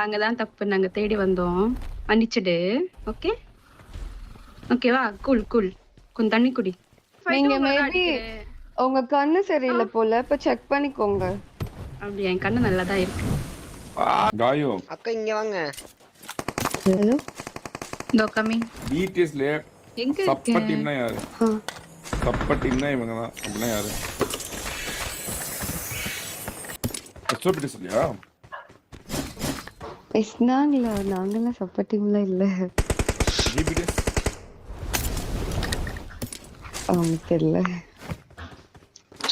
நாங்க தான் தப்பு. நாங்க தேடி வந்தோம். மன்னிச்சிடு. ஓகே ஓகேவா? Cool cool. கொஞ்சம் தண்ணி குடி. நீங்க மேபி உங்க கண்ணு சரியில்லை போல, இப்ப செக் பண்ணிக்கோங்க. அப்படி என் கண்ணு நல்லா தான் இருக்கு. காயோ அக்கா இங்க வாங்க. ஹலோ இதோ கமிங். பிடிஎஸ்ல எங்க சப்ப இருக்கேன்? டீம்னா யாரு? சப்ப டீம்னா இவங்க தான். அப்படின்னா யாரு? எஸ்ஓபிடி சொல்லியா? நாங்கெல்லாம் சப்ப டீம்ல இல்ல. ஜிபிடிஎஸ் தெரியல.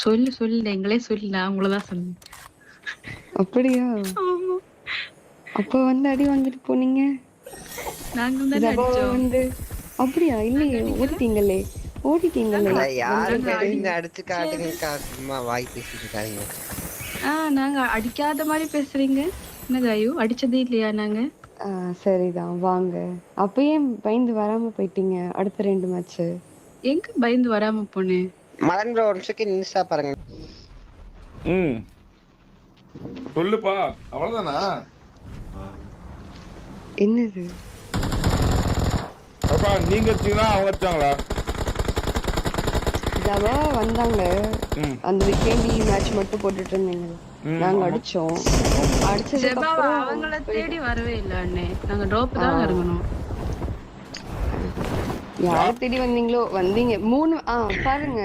சொல்லு எங்களே சொல்லு. நான் உங்களதான் சொன்னேன். அப்படியா? அப்ப வந்து அடி வாங்கிட்டு போனீங்க. நாங்க தான் அடிச்சோம். அப்படியா? இல்லையே, ஓடிட்டீங்களே. யாரு தெரிஞ்ச அடிச்சு காட்டுங்கக்கா, சும்மா வாய் பேசிட்டு இருக்காங்க. நாங்க அடிக்காத மாதிரி பேசுறீங்க. என்ன காயு, அடிச்சதே இல்லையா நாங்க? சரிதான், வாங்க. அப்பயே பயந்து வராம போயிட்டீங்க அடுத்த 2 மேட்ச். எங்க பயந்து வராம போனேன்? மலன் ப்ரோ ஒரு நிமிஷம் நிமிஷா பாருங்க. சொல்லுப்பா, அவ்வளவுதானா? என்னது அப்பா நீங்க வச்சீங்களா அவங்க வச்சாங்களா? ஜவா வந்தாங்க. அந்த வீக்கெண்ட்லி மேட்ச் மட்டும் போட்டுட்டு இருந்தீங்க. நாங்க அடிச்சோம். அடிச்சதுக்கு அப்புறம் அவங்கள தேடி வரவே இல்ல அண்ணே. நாங்க டிராப் தான் இறங்கணும். யாரை தேடி வந்தீங்க 3 பாருங்க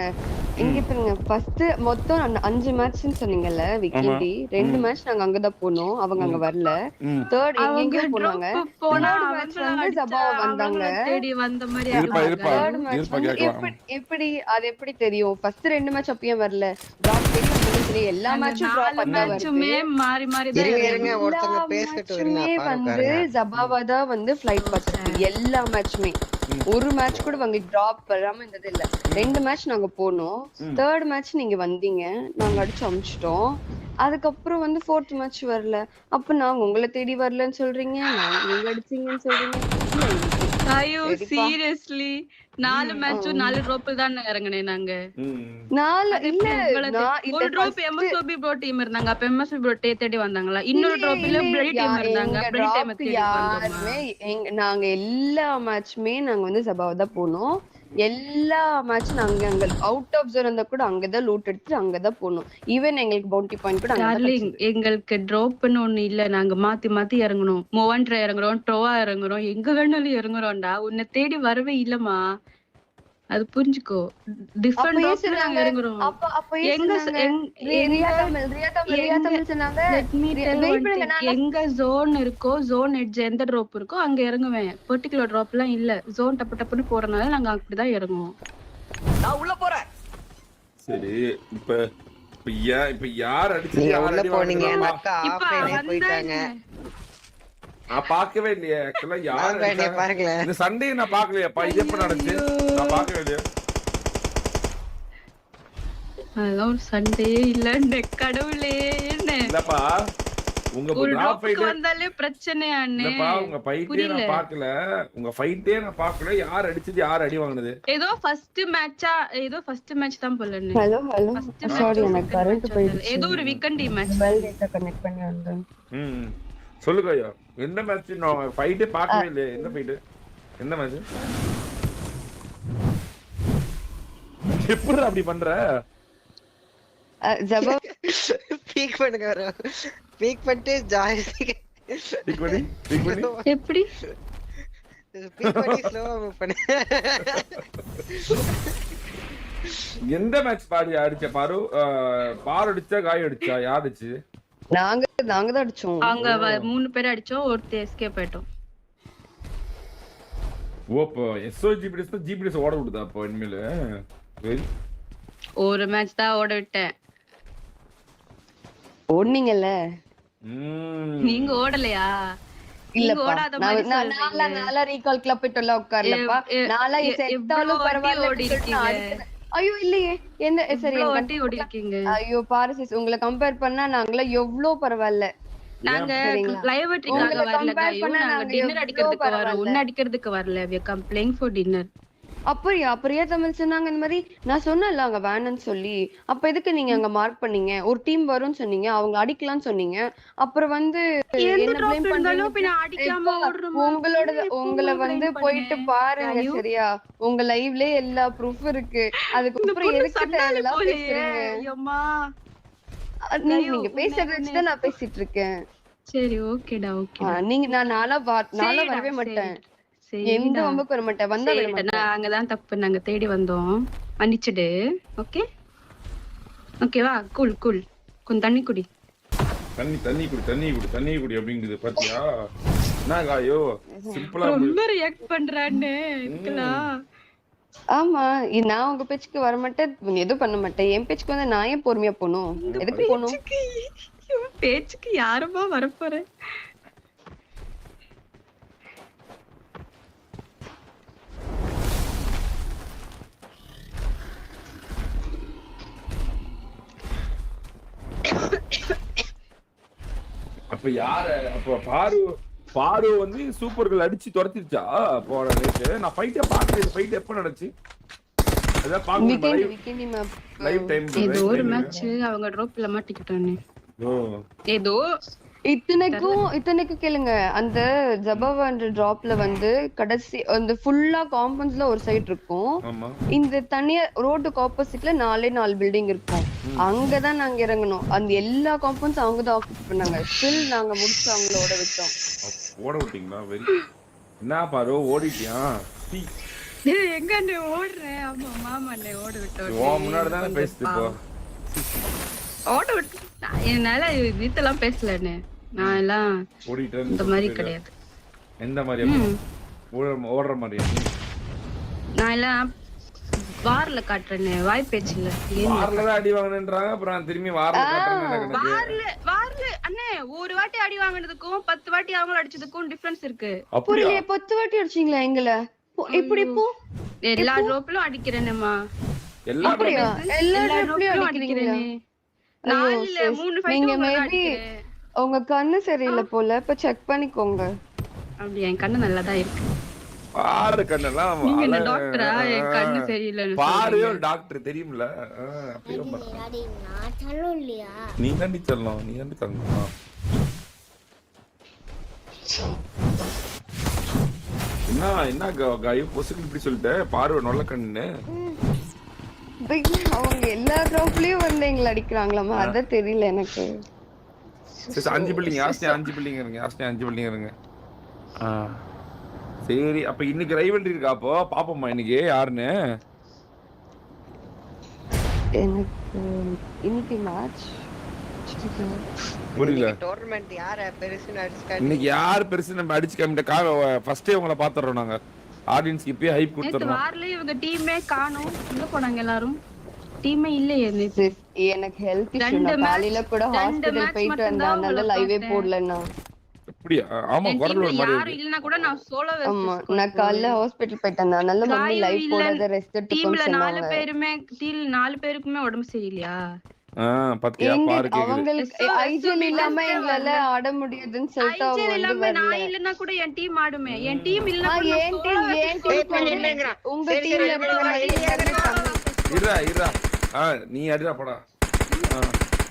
இங்க பாருங்க. ஃபர்ஸ்ட் மொத்தம் 5 மேட்ச்னு சொன்னீங்கல்ல வீக்கெண்ட்லி. 2 மேட்ச் நாங்க அங்கதான் போனோம், அவங்க அங்க வரல. தேர்ட் எங்க போனாங்க? தேர்ட் மேட்ச் வந்து ஜபாவா வந்தாங்க. தேடி வந்த மாதிரி. தேர்ட் மேட்ச் எப்படி அது எப்படி தெரியும்? ஃபர்ஸ்ட் 2 மேட்ச் அப்பயே வரல. டிராப் தேடி வந்து எல்லா மேட்சும் டிராப் பண்ணா மேட்சுமே மாறி மாறி தான் இருங்க. ஒருத்தங்க பேசிட்டு இருங்க. வந்து ஜபாவா தான் வந்து ஃளைட் பாத்துச்சு எல்லா மேட்சுமே. ஒரு மேட்ச் கூட வாங்க டிராப் வராம இருந்தது இல்ல. 2 மேட்ச் நாங்க போனோம். தேர்ட் மேட்ச் நீங்க வந்தீங்க, நாங்க அடிச்சு அமிச்சிட்டோம். அதுக்கப்புறம் வந்து 4th மேட்ச் வரல. அப்ப நாங்க உங்களை தேடி வரலன்னு சொல்றீங்க, நீங்க அடிச்சீங்கன்னு சொல்றீங்க. ஐயோ சீரியஸ்லி 4 மேட்சும் 4 டிராப் தான் இறங்குனேன் நாங்க. 4 இல்ல, ஒரு டிராப் எம்எஸ்ஓபி ப்ரோ டீம் இருந்தாங்க. அப்ப எம்எஸ்ஓபி ப்ரோ தேடி வந்தாங்களா? இன்னொரு டிராப்ல பிளடி டீம் இருந்தாங்க. பிளடி டீம் தேடி யாருமே நாங்க எல்லா மேட்ச்மே நாங்க வந்து ஜபாவா தான் போனோம். எல்லா மேட்ச் நாங்க அங்க அவுட் ஆஃப் ஜோன் இருந்தா கூட அங்கதான் லூட் எடுத்து அங்கதான் போனோம். ஈவன் எங்களுக்கு பவுண்டி பாயிண்ட் கூட டார்லிங், எங்களுக்கு டிராப்னு ஒண்ணு இல்ல. நாங்க மாத்தி இறங்கணும். மோவன்ட்ரா இறங்குறோம், டோவா இறங்குறோம், எங்க வேணாலும் இறங்குறோம்டா. உன்னை தேடி வரவே இல்லமா. அது புரிஞ்சுக்கோ. டிஃபரண்ட் டிராப்ல நாங்க இறங்குறோம். எங்க ஜோன் இருக்கோ, ஜோன் எட்ஜ் எந்த டிராப் இருக்கோ அங்க இறங்குவேன். பர்టిక్యులர் டிராப் எல்லாம் இல்ல. ஜோன் டப்புன்னு போறனால நாங்க அப்படிதான் இறங்குவோம். நான் உள்ள போறேன். சரி, இப்ப யார் அடிச்சு உள்ள போனீங்க? அக்கா ஆஃப்லைனே போயிட்டாங்க. நான் பார்க்கவே இல்லையே. ஆக்சுவலா யாரு பாருங்க, இந்த சண்டே நான் பார்க்கலையாப்பா. இது எப்ப நடந்துச்சு? நான் பார்க்கவே இல்லையா. அதெல்லாம் ஒரு சண்டே இல்ல கடவுளே. என்ன இல்லப்பா, உங்க டிராப் ஃபைட் வந்தாலே பிரச்சனை அண்ணே. இல்லப்பா, உங்க ஃபைட்டே நான் பார்க்கல. உங்க ஃபைட்டே நான் பார்க்கல. யார் அடிச்சது, யார் அடி வாங்குனது? ஏதோ ஃபர்ஸ்ட் மேட்ச் தான் போல அண்ணே. ஹலோ சாரி, எனக்கு கரண்ட் போயிடுச்சு. ஏதோ ஒரு weekend match. Mobile data connect பண்ணி வந்தேன். சொல்லுங்க ஐயா, என்ன மேட்ச்? நான் ஃபைட்டே பார்க்கவே இல்லையே. என்ன ஃபைட்? என்ன மேட்ச்? எப்படி அப்படி பண்ற? ஜபா பீக் பண்ணுங்க. பீக் பண்ணிட்டு ஜாய் பீக் பண்ணி எப்படி பீக் பண்ணி ஸ்லோவா மூவ் பண்ணு. எந்த மேட்ச் பாடி அடிச்ச பாரு? பாரு அடிச்சா, காய் அடிச்சா, யார் அடிச்சு? நாங்க தான் அடிச்சோம். அவங்க 3 பேர் அடிச்சோம், ஒருத்தர் எஸ்கேப் ஆயிட்டோம். ஓப்போ எஸ்ஓஜிபிடிஎஸ் தான் ஜிபிடிஎஸ் ஓட விடுதா அப்போ இனிமேல்? ஒரு மேட்ச் தான் ஓட விட்டேன். ஓடுனீங்கல்ல நீங்க ஓடலையா? இல்லப்பா, நாலா ரீகால் கிளப் போயிட்டோம்ல, உட்கார்லப்பா. நாலா செத்தாலும் பரவாயில்ல ஓடிட்டீங்க. ஐயோ இல்லையே, என்ன சரி ஓடிருக்கீங்க. ஐயோ பாரசிஸ், உங்களை கம்பேர் பண்ணா நாங்கள எவ்வளவு பரவாயில்ல. நாங்க லைவ் டின்னர் அடிக்கிறதுக்கு வரோம். உன்ன அடிக்கிறதுக்கு வரல. we are playing for dinner. அப்படியா பிரியா தமிழ் சொன்னாங்க இந்த மாதிரி. நான் சொன்னேன்ல அங்க வேணும்னு சொல்லி. அப்ப எதுக்கு நீங்க அங்க மார்க் பண்ணீங்க? ஒரு டீம் வரும்னு சொன்னீங்க, அவங்க அடிக்கலாம்னு சொன்னீங்க. அப்புறம் வந்து எந்த என்ன drop ப்ளேம் இருந்தாலும் பண்றீங்க? பின்ன அடிக்காம எப்பா, ஓடுறோமா? உங்களோட எப்போ உங்களை blame வந்து பண்ண? போயிட்டு பாருங்க ஐயோ, சரியா? உங்க லைவ்லயே எல்லா ப்ரூஃப் இருக்கு. இந்த அதுக்கப்புறம் பொண்ணு எதுக்கு சண்டாளி தேவையில்லாம் போலயே. பேசுறீங்க? ஐயம்மா. நீங்க ஐயோ, நீங்க உன்னை பேசுறத உன்னை வச்சுதான் நான் பேசிட்டு இருக்கேன். சரி, ஓகேடா ஓகேடா. நீங்க நானா சரிடா வரவே மாட்டேன். சரிடா எந்த சரிடா வம்புக்கு வர மாட்டேன். வந்தா விட சரிடா. மாட்டேன். நாங்கதான் தப்பு, நாங்க தேடி வந்தோம், மன்னிச்சிடு. ஓகே ஓகேவா? Cool cool. கொஞ்சம் தண்ணி குடி. தண்ணி குடி அப்படிங்குது பாத்தியா? என்ன காயோ சிம்பிளா ரொம்ப ரியாக்ட் பண்றான்னு இதுக்கெல்லாம். ஆமா நான் உங்க பேச்சுக்கு வர மாட்டேன், எதுவும் பண்ண மாட்டேன். என் பேச்சுக்கு வந்து நான் ஏன் பொறுமையா போகணும்? இந்த எதுக்கு போகணும்? பேச்சுக்கு யாருமா வரப்போற? அப்ப யார அப்ப பாரு வந்து சூப்பர்கள் அடிச்சு துரத்திருச்சா போன நேத்து? நான் ஃபைட்டே பாக்கல. ஃபைட் எப்ப நடந்துச்சு? அத பாக்கணும். லைவ் டைம் ஏதோ ஒரு மேட்ச் அவங்க டிராப்ல மாட்டிக்கிட்டானே. ஏதோ இத்தனைக்கும் கேளுங்க. அந்த ஜபாவான்ற டிராப்ல வந்து கடைசி அந்த ஃபுல்லா காம்பவுண்ட்ஸ்ல ஒரு சைடு இருக்கும். இந்த தனியா ரோட்டுக்கு ஆப்போசிட்ல 4 பில்டிங் இருக்கும். அங்கதான் நாங்க இறங்கணும். அந்த எல்லா காம்பவுண்ட்ஸ் அவங்கதான் ஆக்குபை பண்ணாங்க. ஸ்டில் நாங்க முடிச்சு அவங்களோட விட்டோம். ஓட விட்டீங்களா? என்ன பாரு ஓடிட்டியா? எங்க நீ ஓடுற? ஆமா மாமா நீ ஓட விட்டோம். ஓ முன்னாடி தானே பேசிட்டு போ. ஓட விட்டு என்னால வீட்டெல்லாம் பேசலன்னு. நான் எல்லாம் ஓடிட்டேன். இந்த மாதிரி கிடையாது. எந்த மாதிரி? ஓடுற மாதிரியா? நான் எல்லாம் வார்ல காட்டுறேன்னு வாய் பேச்சு இல்ல. வார்ல தான் அடி வாங்கினேன்றாங்க. அப்புறம் திரும்பி வார்ல காட்டுறேன்னு. வார்ல அண்ணே ஒரு வாட்டி அடி வாங்கினதுக்கும் 10 வாட்டி அவங்க அடிச்சதுக்கும் டிஃபரன்ஸ் இருக்கு. அப்படியே 10 வாட்டி அடிச்சீங்களா எங்கள? இப்படி இப்போ எல்லா ட்ராப்லயும் அடிக்கிறேனேம்மா. எல்லா ட்ராப்லயும் அடிக்கிறீங்களா? நாலுல 3 நீங்க ஃபைட் மேபி உங்க கண்ணு சரியில்லை போல. இப்ப செக் பண்ணிக்கோங்க. அப்படி என் கண்ணு நல்லாதான் இருக்கு. பாரு கண்ணெல்லாம் நீங்க என்ன டாக்டரா? என் கண்ணு சரியில்லைன்னு பாரு ஒரு டாக்டர் தெரியும்ல. அப்படியே நீ தாண்டி சொல்லணும். என்ன காயு பொசுக்கு இப்படி சொல்லிட்ட? பார்வை நல்ல கண்ணு. அவங்க எல்லா ட்ராப்லயும் வந்து எங்களை அடிக்கிறாங்களாமா? அதான் தெரியல எனக்கு. 5 பில்டிங் யாஸ்னே 5 பில்டிங் இருங்க. சரி அப்ப இன்னைக்கு ரைவல்ரி இருக்கா? அப்போ பாப்போம்மா இன்னைக்கு யாருன்னு. எனக்கு இன்னைக்கு மேட்ச் புரியல. டோர்னமென்ட் யார பெருசுன்னு அடிச்சு இன்னைக்கு யார் பெருசு நம்ம அடிச்சு காமிட்ட ஃபர்ஸ்டே உங்களை பாத்துறோம் நாங்க. ஆடியன்ஸ்க்கு இப்பயே ஹைப் கொடுத்துறோம். வார்ல இவங்க டீமே காணோம். எங்க போனாங்க எல்லாரும்? டீமே இல்லையே. எனக்கு ஹெல்த் இஷ்யூ. நான் காலையில கூட ஹாஸ்பிடல் போயிட்டு வந்ததால லைவே போடலன்னா. அப்படியா? ஆமா குரல் ஒரு மாதிரி யாரும் இல்லனா கூட நான் சோலோவே. ஆமா நான் காலையில ஹாஸ்பிடல் போயிட்டு வந்ததால மம்மி லைவ் போடாத ரெஸ்ட் எடுத்துக்கோன்னு சொன்னாங்க. டீம்ல 4 பேருக்குமே உடம்பு சரியில்லையா? பத்தியா பாரு கேக்குது. அவங்களுக்கு ஐஜிஎல் இல்லாம எங்களால ஆட முடியாதுன்னு சொல்லிட்டு அவங்க வந்து வரல. நான் இல்லனா கூட என் டீம் ஆடுமே. என் டீம் இல்லனா கூட ஏன் டீம் உங்க டீம்ல இருடா நீ அடிடா போடா.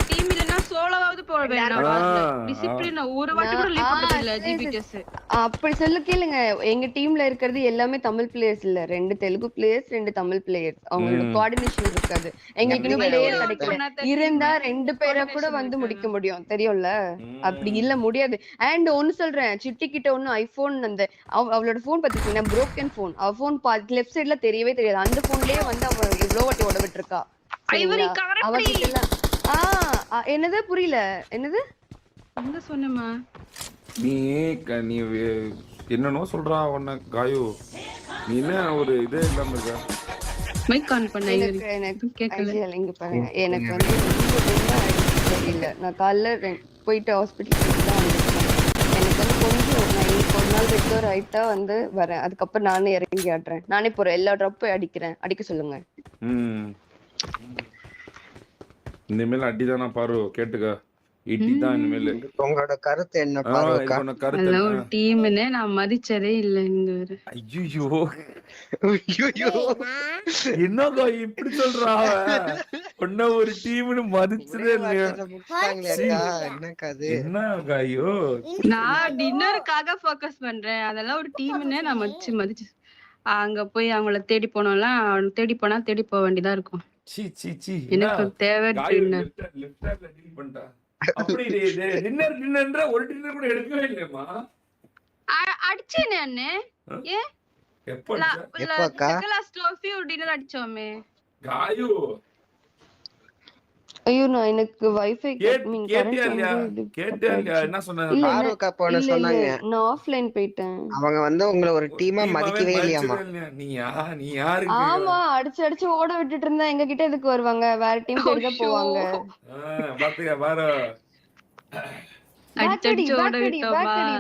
டீம் இல்லனா சோலோவாவது போட வேண்டாம். டிசிப்ளின் ஒரு வாட்டி கூட லீவ் பண்ணது இல்ல ஜிபிடிஎஸ். அப்படி சொல்ல கேளுங்க. எங்க டீம்ல இருக்கிறது எல்லாமே தமிழ் பிளேயர்ஸ் இல்ல. 2 தெலுங்கு பிளேயர்ஸ் 2 தமிழ் பிளேயர்ஸ். அவங்களுக்கு கோஆர்டினேஷன் இருக்காது. எங்களுக்கு இன்னும் பிளேயர் கிடைக்கல. இருந்தா 2 பேரை கூட வந்து முடிக்க முடியும் தெரியும்ல. அப்படி இல்ல முடியாது. அண்ட் ஒன்னு சொல்றேன், சிட்டி கிட்ட ஒன்னு ஐபோன் அந்த அவளோட போன் பாத்தீங்கன்னா broken phone. அவ போன் லெஃப்ட் சைடுல தெரியவே தெரியாது. அந்த போன்லயே வந்து அவ இவ்ளோ வாட்டி ஓட விட்டுருக்கா. என்னது புரியல? என்னது என்ன சொன்னமா? நீ என்னனோ சொல்றா உன்ன காயு. நீ என்ன ஒரு இதே இல்லாம இருக்க? மைக் ஆன் பண்ண. எனக்கு கேக்கல. இங்க பாருங்க. எனக்கு வந்து தெரியல. நான் காலைல போயிட்டு ஹாஸ்பிடல் போயிட்டு தான் வந்தேன். எனக்கு வந்து கொஞ்சம் ஒரு நாள் ரெக்கவர் ஆயிட்டா வந்து வரேன். அதுக்கப்புறம் நானே இறங்கி ஆடுறேன். நானே போறேன். எல்லா ட்ராப்பும் அடிக்க சொல்லுங்க. இனிமேல் அடிதானா பாரு கேட்டுக்க. 80 தான் இனிமேல். உங்களோட கருத்து என்ன இது பாருக்கா? உனக்கு கருத்து அதெல்லாம் ஒரு என்ன? டீம்னே நான் மதிச்சதே இல்ல இங்க ஒரு. ஐயோ ஐயோ என்னக்கா இப்படி சொல்றா ஒன்ன ஒரு டீம்னு மதிச்சதே இல்லையா? என்னக்கா அது? என்னக்கா ஐயோ நான் டின்னருக்காக ஃபோக்கஸ் பண்றேன். அதெல்லாம் ஒரு டீம்னே நான் மதிச்சு அங்க போய் அவங்கள தேடி போனோம்லாம் தேடி போக வேண்டியதா இருக்கும். சீ சீ சீ எனக்கு தேவை டின்னர். லெஃப்ட் ஹேண்ட்ல டீல் பண்ணிட்டா. அப்படி டின்னர்ன்ற ஒரு டின்னர் கூட எடுக்கவே இல்லையம்மா. அடிச்சேனே அண்ணே. ஏ எப்போ லாஸ்ட் ட்ரோஃபி ஒரு டின்னர் அடிச்சோமே. காயு ஐயோ நான் எனக்கு வைஃபை கேட்டியா இல்லையா என்ன சொன்னாங்க? பாருக்கா போன சொன்னாங்க. நான் ஆஃப்லைன் போயிட்டேன். அவங்க வந்து உங்களை ஒரு டீமா மதிக்கவே இல்லையாமா. நீ யாரு? ஆமா அடிச்சு ஓட விட்டுட்டு இருந்தா எங்க கிட்ட எதுக்கு வருவாங்க? வேற டீம் தேடி தான் போவாங்க. பாத்துக்க பாரு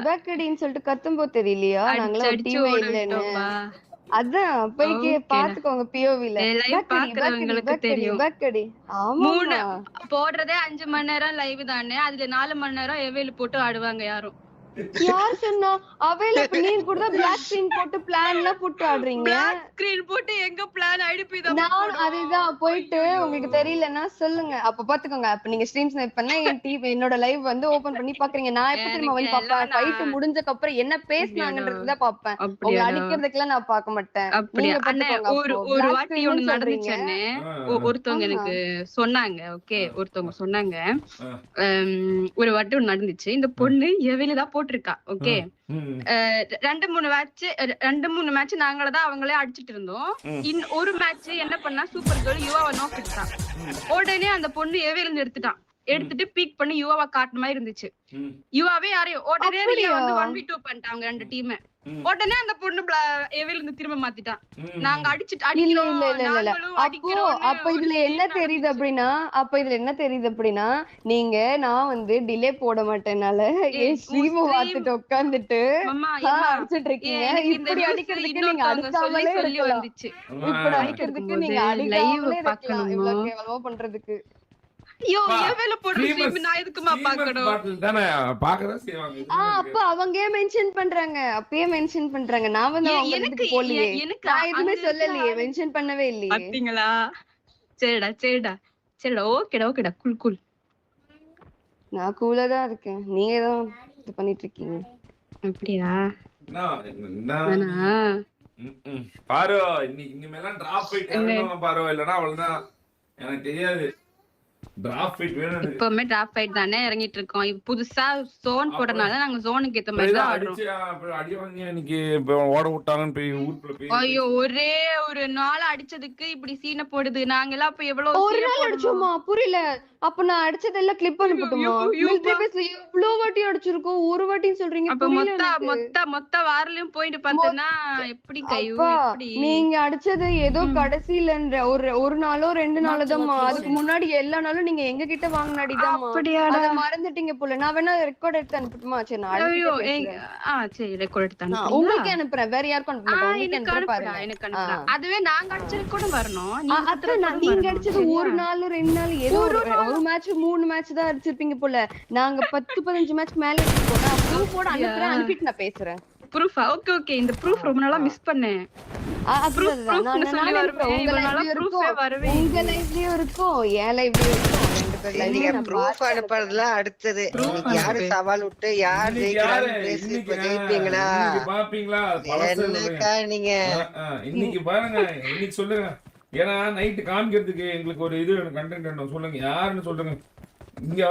பேக்கடின்னு சொல்லிட்டு கத்தும்போது தெரியலையா நாங்களா ஒரு டீமே இல்லன்னு. அதான் போய் பாத்துக்கோங்க பிஓவில. பாக்குறவங்களுக்கு தெரியும். ஆமா போடுறதே 5 மணி நேரம் லைவ் தானே. அதுல 4 மணி நேரம் எவேல் போட்டு ஆடுவாங்க. யார் சொன்னா? அவைல நீங்க கூட பிளாக் ஸ்கிரீன் போட்டு பிளான் எல்லாம் போட்டு ஆடுறீங்க. பிளாக் ஸ்கிரீன் போட்டு எங்க பிளான் ஐடிபி தான். நான் அதுதான் போயிட்டு உங்களுக்கு தெரியலன்னா சொல்லுங்க. அப்ப பாத்துக்கோங்க. அப்ப நீங்க ஸ்ட்ரீம் ஸ்னைப் பண்ணா என் டிவி என்னோட லைவ் வந்து ஓபன் பண்ணி பாக்குறீங்க. நான் எப்ப திரும்ப வந்து பாப்பேன்? ஃபைட் முடிஞ்சதுக்கு அப்புறம் என்ன பேசுனாங்கன்றது தான் பாப்பேன். உங்க அடிக்கிறதுக்குலாம் நான் பார்க்க மாட்டேன். நீங்க பாத்துக்கோங்க. ஒரு வாட்டி ஒன்னு நடந்துச்சுன்னு ஒருத்தவங்க எனக்கு சொன்னாங்க. ஓகே ஒருத்தவங்க சொன்னாங்க ஒரு வாட்டி ஒன்னு நடந்துச்சு. இந்த பொண்ணு எவையில தான் போட்டிருக்கா. ஓகே 2-3 மேட்ச் நாங்களதான் அவங்களே அடிச்சிட்டு இருந்தோம். ஒரு மேட்ச் என்ன பண்ணா சூப்பர் கேர்ள் யுவாவை நோக்கிட்டான். உடனே அந்த பொண்ணு எவையில எடுத்துட்டு பீக் பண்ணி யுவாவை காட்டுற மாதிரி இருந்துச்சு. யுவாவே யாரையும் உடனே வந்து 1v2 பண்ணிட்டாங்க 2 டீம். உடனே அந்த பொண்ணு எவையில இருந்து திரும்ப மாத்திட்டான். நாங்க அப்ப இதுல என்ன தெரியுது அப்படின்னா நீங்க நான் வந்து டிலே போட மாட்டேனால என் ஸ்ட்ரீம் பார்த்துட்டு உட்கார்ந்துட்டு அடிச்சிட்டு இருக்கீங்க. இப்படி அடிக்கிறதுக்கு நீங்க அடிக்காமலே இருக்கலாம். இப்படி அடிக்கிறதுக்கு நீங்க அடிக்காமலே இருக்கலாம். இவ்வளவு கேவலமா பண்றதுக்கு. அப்ப அவங்களே மென்ஷன் பண்றாங்க. நான் வந்து அவங்களுக்கு போலியே. நான் எதுவுமே சொல்லலையே. மென்ஷன் பண்ணவே இல்லையே. பாத்தீங்களா? சரிடா ஓகேடா கூல். நான் கூலா தான் இருக்கேன். நீங்க தான் இது பண்ணிட்டு இருக்கீங்க. அப்படியா? பாரு இனிமேலாம் டிராப் ஃபைட் பாரு இல்லனா அவ்வளவுதான். எனக்கு தெரியாது. இப்பவுமே டிராப் ஃபைட் தானே இறங்கிட்டு இருக்கோம். புதுசா ஜோன் போடுறதுனால நாங்க ஜோனுக்கு ஏத்த மாதிரி தான் ஆடுறோம். ஐயோ ஒரே ஒரு நாள் அடிச்சதுக்கு இப்படி சீனை போடுது. நாங்க எல்லாம் இப்ப எவ்வளவு ஒரு நாள் அடிச்சோமா? புரியல. அப்ப நான் அடிச்சதெல்லாம் கிளிப் அனுப்பட்டுமா? இவ்ளோ வாட்டி அடிச்சிருக்கோம். ஒரு வாட்டின்னு சொல்றீங்க. அப்ப மொத்த வாரலையும் போயிட்டு பார்த்தனா எப்படி கையூ? நீங்க அடிச்சது ஏதோ கடைசில ஒரு நாளோ 2 நாளோ தான். அதுக்கு முன்னாடி எல்லா நாளும் நீங்க எங்க கிட்ட வாங்கினாடிதான். அத மறந்துட்டீங்க போல. நான் வேணா ரெக்கார்ட் எடுத்து அனுப்பட்டுமா? சரி நான் சரி ரெக்கார்ட் எடுத்து அனுப்புறேன். உங்களுக்கு அனுப்புறேன். வேற யாருக்கும் அனுப்ப மாட்டேன். எனக்கு அனுப்புறேன். அதுவே நாங்க அடிச்சது கூட வரணும். நீங்க அடிச்சது ஒரு நாள் 2 நாள் ஏதோ ஒரு மேட்ச் 3 மேட்ச் தான் அடிச்சிருப்பீங்க போல. நாங்க 10-15 மேட்ச் மேல இருக்கோம். நான் ப்ரூஃபோட அனுப்புறேன். அனுப்பிட்டு நான் பேசுறேன். ப்ரூஃப் ஓகே இந்த ப்ரூஃப் ரொம்ப நாளா மிஸ் பண்ணேன். உங்க லைவ்லயும் இருக்கும் என் லைவ்லயும் இருக்கும். ப்ரூஃப் அனுப்புறதுல அடுத்தது யாரு சவால் விட்டு யார் ஜெயிப்பீங்களா என்னக்கா நீங்க இன்னைக்கு பாருங்க. இன்னைக்கு சொல்லுங்க. ஏன்னா நைட்டு காமிக்கிறதுக்கு எங்களுக்கு ஒரு இது கண்டென்ட் சொல்லுங்க. யாருன்னு சொல்லுங்க. இங்க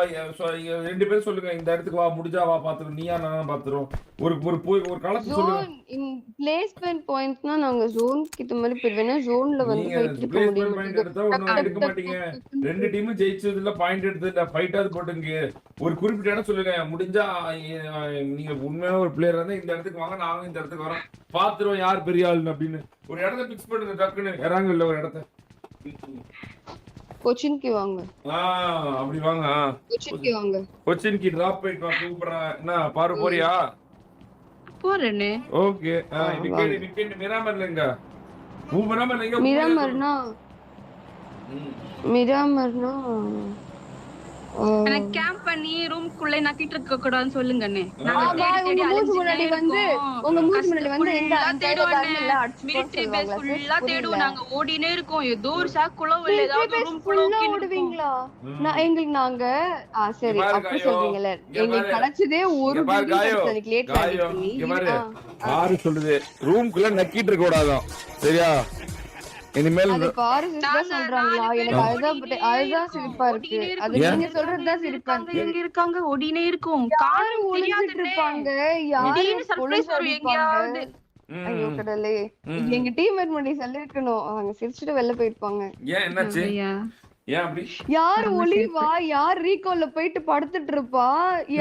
2 பேரும் சொல்லுங்க. இந்த இடத்துக்கு வா, முடிஞ்சா வா பாத்துறோம். நீயா நானும் பாத்துறோம். ஒரு களத்து சொல்லுங்க. பிளேஸ்மென்ட் பாயிண்ட்னா நாங்க ஜோன் கிட்ட மாதிரி போய்வேனா. ஜோன்ல வந்து ஃபைட் எடுக்க முடியும். பாயிண்ட் எடுத்தா ஒண்ணும் எடுக்க மாட்டீங்க. 2 டீமும் ஜெயிச்சதுல பாயிண்ட் எடுத்ததுல ஃபைட்டாது போட்டுங்க. ஒரு குறிப்பிட்ட இடம் சொல்லுங்க. முடிஞ்சா நீங்க உண்மையான ஒரு பிளேயர் இருந்தா இந்த இடத்துக்கு வாங்க, நாங்க இந்த இடத்துக்கு வரோம், பாத்துறோம் யார் பெரிய ஆளு அப்படின்னு. ஒரு இடத்தை பிக்ஸ் பண்ணுங்க. டக்குன்னு இறங்க இல்ல ஒரு இடத்தை. கொச்சின்க்கு வாங்க. அப்படி வாங்க. கொச்சின்க்கு வாங்க. கொச்சின்க்கு டிராப் போயிட்டு வா. கூப்பிடுறேன். என்ன பாரு போறியா? போறேனே. ஓகே. விக்கெட் மிராமர்ல எங்க? மிராமர்னா எனக்கு கேம்ப் பண்ணி ரூம்க்குள்ள நக்கிட்டு இருக்க கூடாதுன்னு சொல்லுங்க அண்ணே. உங்க மூஞ்சி முன்னாடி வந்து மிலிட்டரி பேஸ் ஃபுல்லா தேடுவோம் நாங்க. ஓடினே இருக்கோம். ஏதோ ஒரு சாக்குள்ள இல்ல ஏதாவது ரூம்க்குள்ள ஓடுவீங்களா? எங்களுக்கு நாங்க சரி அப்படி சொல்றீங்கல்ல, எங்களுக்கு கிடைச்சதே ஒரு ஆறு சொல்லுது ரூம்க்குள்ள நக்கிட்டு இருக்க கூடாதான். சரியா? இனிமேல் சொல்றாங்களா? எனக்கு அதுதான் சிரிப்பா இருக்கு. அது நீங்க சொல்றதுதான் சிரிப்பா இருக்கு. எங்க இருக்காங்க? ஓடினே இருக்கும். யாரு ஒளிஞ்சிட்டு இருப்பாங்க? யாரு சர்ப்ரைஸ் வரும் எங்கயாவது. ஐயோ கடலே, எங்க டீம்மேட் முன்னாடி சொல்லிருக்கணும். அவங்க சிரிச்சுட்டு வெளில போயிருப்பாங்க. ஏன் என்னாச்சு? ஏன் அப்படி? யாரு ஒளிவா? யார் ரீகால்ல போயிட்டு படுத்துட்டு இருப்பா?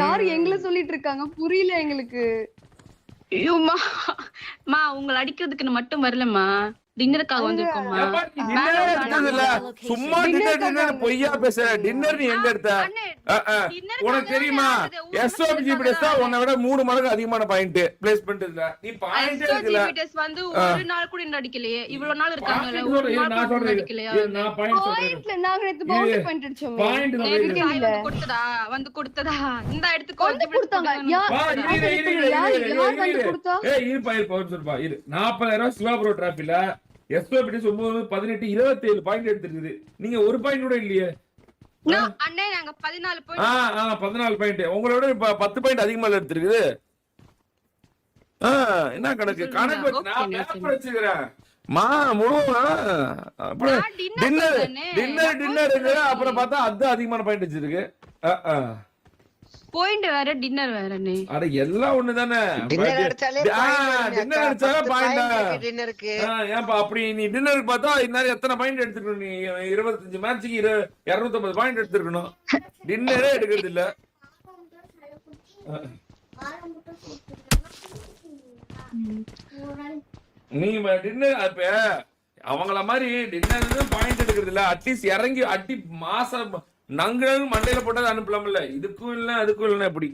யாரு எங்களை சொல்லிட்டு இருக்காங்க? புரியல எங்களுக்கு. ஐயோமா மா, உங்களை அடிக்கிறதுக்கு மட்டும் வரலமா, டின்னருக்காக வந்திருக்கோமா. சும்மா டின்னர் பொய்யா பேச. டின்னர் நீ எங்க எடுத்த? உனக்கு தெரியுமா எஸ்ஓபிஜிபிஎஸ் தான் உன்னை விட 3 மடங்கு அதிகமான பாயிண்ட் பிளேஸ்மெண்ட் இல்ல. நீ பாயிண்ட் எஸ்ஓபிஜிபிஎஸ் வந்து ஒரு நாள் கூட இன்னும் அடிக்கலையே. இவ்வளவு நாள் இருக்காங்கல, ஒரு நாள் கூட அடிக்கலையா? நான் பாயிண்ட் பாயிண்ட்ல நாங்க நேத்து பவுண்டரி பாயிண்ட் அடிச்சோம். பாயிண்ட் வந்து கொடுத்ததா இந்த இடத்துக்கு வந்து கொடுத்தாங்க. யார் கொடுத்தா? ஏய் இரு பாயிண்ட் பவுண்ட் சொல்பா. இரு 40000 சிவாபுரோ டிராஃபில எஸ்ஓபிடிஸ் 9 18 27 பாயிண்ட் எடுத்துருக்குது. நீங்க ஒரு பாயிண்ட் கூட இல்லையே. அண்ணே நாங்க 14 பாயிண்ட் 14 பாயிண்ட் உங்களோட 10 பாயிண்ட் அதிகமா எடுத்துருக்குது. என்ன கணக்கு கணக்கு வச்சு நான் பேப்பர் வச்சுக்கிறேன் மா முழுவா. அப்புறம் டின்னர் அப்புறம் பார்த்தா அது அதிகமான பாயிண்ட் வச்சிருக்கு. பாயிண்ட் வேற டின்னர் வேறனே. அட எல்லாம் ஒண்ணுதானே. டின்னர் அடிச்சாலே பாயிண்ட் டின்னருக்கு. ஏன்பா அப்படி நீ டின்னருக்கு பார்த்தா இன்னும் எத்தனை பாயிண்ட் எடுத்துக்கணும்? நீ 25 மேட்சுக்கு 250 பாயிண்ட் எடுத்துக்கணும். டின்னரே எடுக்கிறது இல்ல. நீ டின்னர் அப்ப அவங்கள மாதிரி டின்னர் பாயிண்ட் எடுக்கிறது இல்ல. அட்லீஸ்ட் இறங்கி அட்டி மாசம் நாங்களும் மண்டையில போட்டது அனுப்பலாம் இல்ல. இதுக்கும் இல்ல அதுக்கும் இல்ல. எப்படி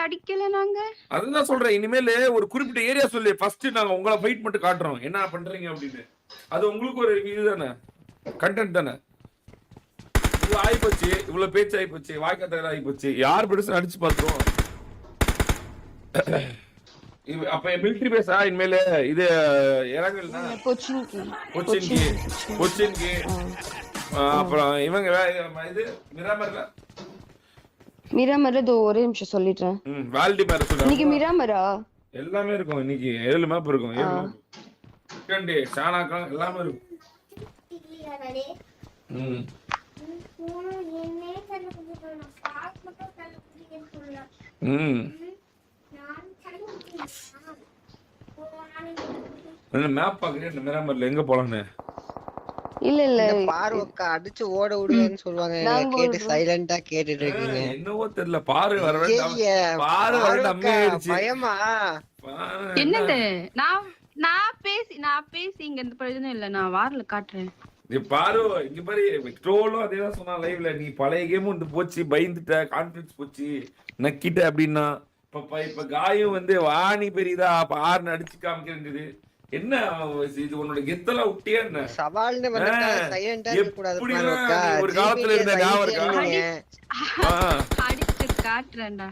அடிக்கல நாங்க அதுதான் சொல்றேன். இனிமேல் ஒரு குறிப்பிட்ட ஏரியா சொல்லி ஃபர்ஸ்ட் நாங்க உங்களை ஃபைட் மட்டும் காட்டுறோம் என்ன பண்றீங்க அப்படின்னு. அது உங்களுக்கு ஒரு இதுதானே, கண்டென்ட் தானே. இவ்வளவு ஆயிப்போச்சு, இவ்வளவு பேச்சு ஆயிப்போச்சு, வாய்க்கத்தகர ஆயிப்போச்சு. யார் பெருசா அடிச்சு பார்த்தோம். அப்ப மிலிட்டரி பேஸா இனிமேல இது இறங்கல்னா கொச்சின்கி அப்புறம் இவங்க இது மிராமர் ஒரே நிமிஷம் சொல்லிட்டேன். வால்டிமேர் சொல்றேன். இன்னைக்கு மிராமரா எல்லாமே இருக்கும். இன்னைக்கு 7 மேப் இருக்கும். 7 மேப் கண்டே சானாக்கம் எல்லாமே இருக்கும். மேப் பாக்குறேன். மிராமர்ல எங்க போலான்னு இல்ல பார்வக்கா அடிச்சு ஓட விடுவேன்னு சொல்லுவாங்க. கேட்டு சைலண்டா கேட்டுட்டு இருக்கீங்க. என்னவோ தெரியல. பாரு வர வேண்டாம். பாரு வர வேண்டாம். பயமா என்னது? நான் பேசி இங்க எந்த பிரயோஜனம் இல்ல. நான் வாரல காட்டுறேன். நீ பாரு இங்க பாரு. ட்ரோலும் அதேதான் சொன்னா லைவ்ல. நீ பழைய கேம் வந்து போச்சு, பயந்துட்ட, கான்ஃபிடன்ஸ் போச்சு, நக்கிட்ட அப்படின்னா. இப்ப காயம் வந்து வாணி பெரியதா ஆறுன்னு அடிச்சு காமிக்கிறது. என்ன இது உன்னோட கெத்தெல்லாம் விட்டியா என்ன? சவால்னு வந்துட்டா சைலண்டா இருக்க கூடாது. ஒரு காலத்துல இருந்த ஞாபகம் இருக்கா? அடிச்சு காட்றேன்டா.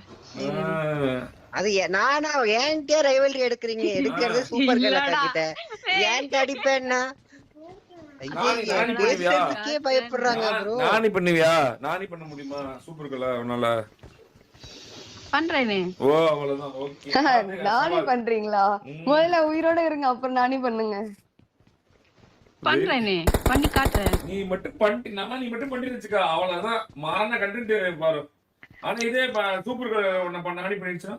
அது நானா ஏன்டே ரைவல்ரி எடுக்கறீங்க? எடுக்கிறது சூப்பர் கலக்கா கிட்ட ஏன் அடிப்பேன்னா ஐயே பயப்படுறாங்க ப்ரோ. நானி பண்ணுவியா? நானி பண்ண முடியுமா சூப்பர் கலா உன்னால? பண்றேனே. ஓ அவ்வளவுதான். ஓகே நானி பண்றீங்களா? முதல்ல உயிரோட இருங்க அப்புறம் நானி பண்ணுங்க. பண்றேனே, பண்ணி காட்டுறேன். நீ மட்டும் நீ மட்டும் பண்ணி வச்சுக்க அவ்வளவுதான். மாறன கண்டென்ட் பாரு. ஆனா இதே சூப்பர் நம்ம நானி பண்ணிடுச்சா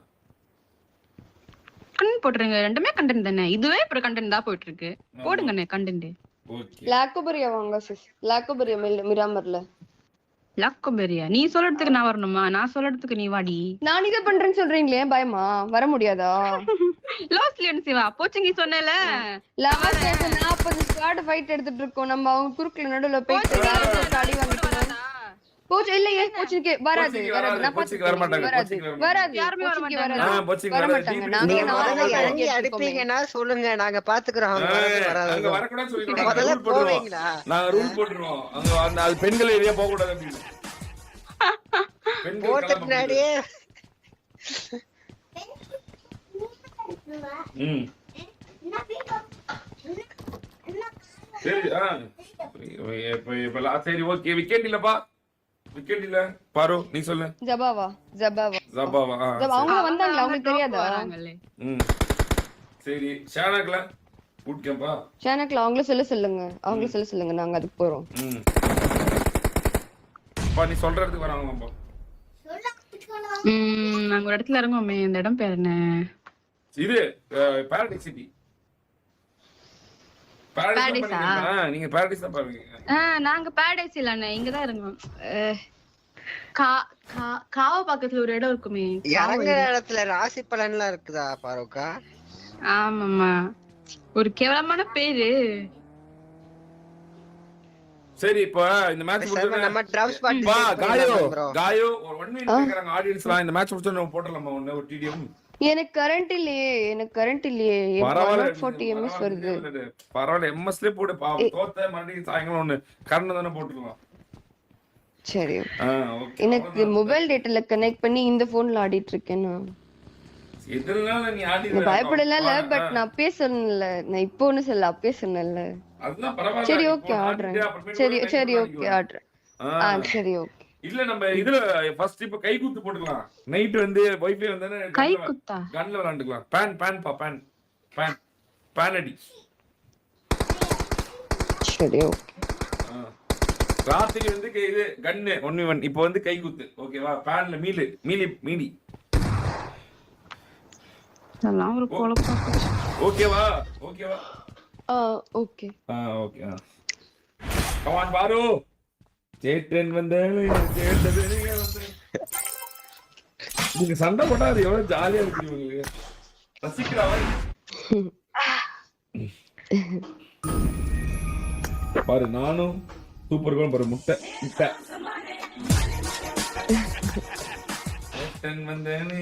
கண்டென்ட் போட்டுருங்க. ரெண்டுமே கண்டென்ட் தானே. இதுவே இப்ப கண்டென்ட் தான் போயிட்டு இருக்கு. போடுங்கண்ணே கண்டென்ட். ஓகே லாக்கோபரியா வாங்க சிஸ். லாக்கோபரியா மிராமர்ல. லாக்கோபரியா நீ சொல்றதுக்கு நான் வரணுமா? நான் சொல்றதுக்கு நீ வாடி. நான் இத பண்றேன்னு சொல்றீங்களே பயமா? வர முடியாதா? லாஸ்ட்லியன் சிவா போச்சுங்க சொன்னேல. லாஸ்ட் 40 ஸ்குவாட் ஃபைட் எடுத்துட்டு இருக்கோம். நம்ம அவங்க குறுக்குல நடுவுல போயிட்டு அடி வாங்கிட்டு போச்சு. இல்லையே போச்சுக்கே வராது. நான் போச்சுக்கு வர மாட்டாங்க. வராது. யாருமே வர மாட்டாங்க. போச்சுக்கு வர மாட்டாங்க. நீங்க முதல்ல இறங்கி அடிப்பீங்கனா சொல்லுங்க, நாங்க பாத்துக்கறோம். அங்க வர கூடாது சொல்லிடுங்க. முதல்ல போவீங்களா? நாங்க ரூல் போட்டுறோம். அங்க அது பெண்கள் ஏரியா போக கூடாது அப்படி. பெண்கள் போட்ட கலப்பம் பின்னாடியே ம் சரி சரி ஓகே விக்கெட் இல்லப்பா விக்கெட் இல்ல பாரு நீ சொல்லு ஜபாவா ஜபாவா அவங்க வந்தாங்களா உங்களுக்கு தெரியாதா? வராங்களே. ம் சரி ஷானாக்ல பூட் கேம்பா சேனக்ல அவங்கள சொல்லுங்க நாங்க அதுக்கு போறோம். ம் பா நீ சொல்றதுக்கு வராங்கப்பா நாங்க ஒரு இடத்துல இறங்குவோமே, இந்த இடம் பேர் என்ன? இது பாரடைஸ் சிட்டி Paradise ஆ? நீங்க பாரடைஸ் தான் பாருங்க. நாங்க பேரடைஸ் இல்லண்ணே, இங்கதான் இறங்குவோம். காவ பக்கத்துல ஒரு இடம் இருக்குமே. இறங்குற இடத்துல ராசி பலன்லாம் இருக்குதா பாருக்கா? ஆமாமா, ஒரு கேவலமான பேரு. சரி இப்ப இந்த மேட்ச் முடிஞ்சா நம்ம டிராப் ஸ்பாட் பா காயோ ஒரு 1 மினிட் கேக்குறாங்க ஆடியன்ஸ்லாம். இந்த மேட்ச் முடிஞ்சா நம்ம போடலாமா ஒரு டிடிஎம்? எனக்கு கரண்ட் இல்லையே. பரவாயில்ல 40 ms வருது. பரவாயில்ல எம்எஸ்ல போடு பாவம். தோத்த மறுபடியும் சாயங்காலம் ஒண்ணு கரண்ட் தானே போட்டுக்கலாம். சரி ஓகே. எனக்கு மொபைல் டேட்டால கனெக்ட் பண்ணி இந்த போன்ல ஆடிட்டு இருக்கேன் நான். எதுனால நீ ஆடி பயப்படல இல்ல, பட் நான் அப்பே சொன்னேன்ல, நான் இப்போ ஒண்ணு சொல்ல அப்பே சொன்னேன்ல. அதெல்லாம் பரவாயில்ல. சரி ஓகே ஆடுறேன். சரி ஓகே ஆடுறேன். சரி ஓகே. இல்ல நம்ம இதுல ஃபர்ஸ்ட் இப்ப கை குத்து போட்டுக்கலாம். நைட் வந்து வைஃபை வந்தானே கை குத்தா கன்ல விளையாண்டுக்கலாம். பேன் அடி. சரி ஓகே. ராத்திரி வந்து இது கன்னு 1v1. இப்போ வந்து கை குத்து ஓகேவா? பேன்ல மீலி இதெல்லாம் ஒரு குழப்பம். ஓகேவா? ஓகே. ஓகே. கம் ஆன் பாரு. சேட்டன் வந்தாலே கேட்டது நீங்க சண்டை போட்டா அது எவ்வளவு ஜாலியா இருக்கு உங்களுக்கு. ரசிக்கிறவா பாரு, நானும் சூப்பர் கோல் பாரு. முட்டை சேட்டன் வந்தாலே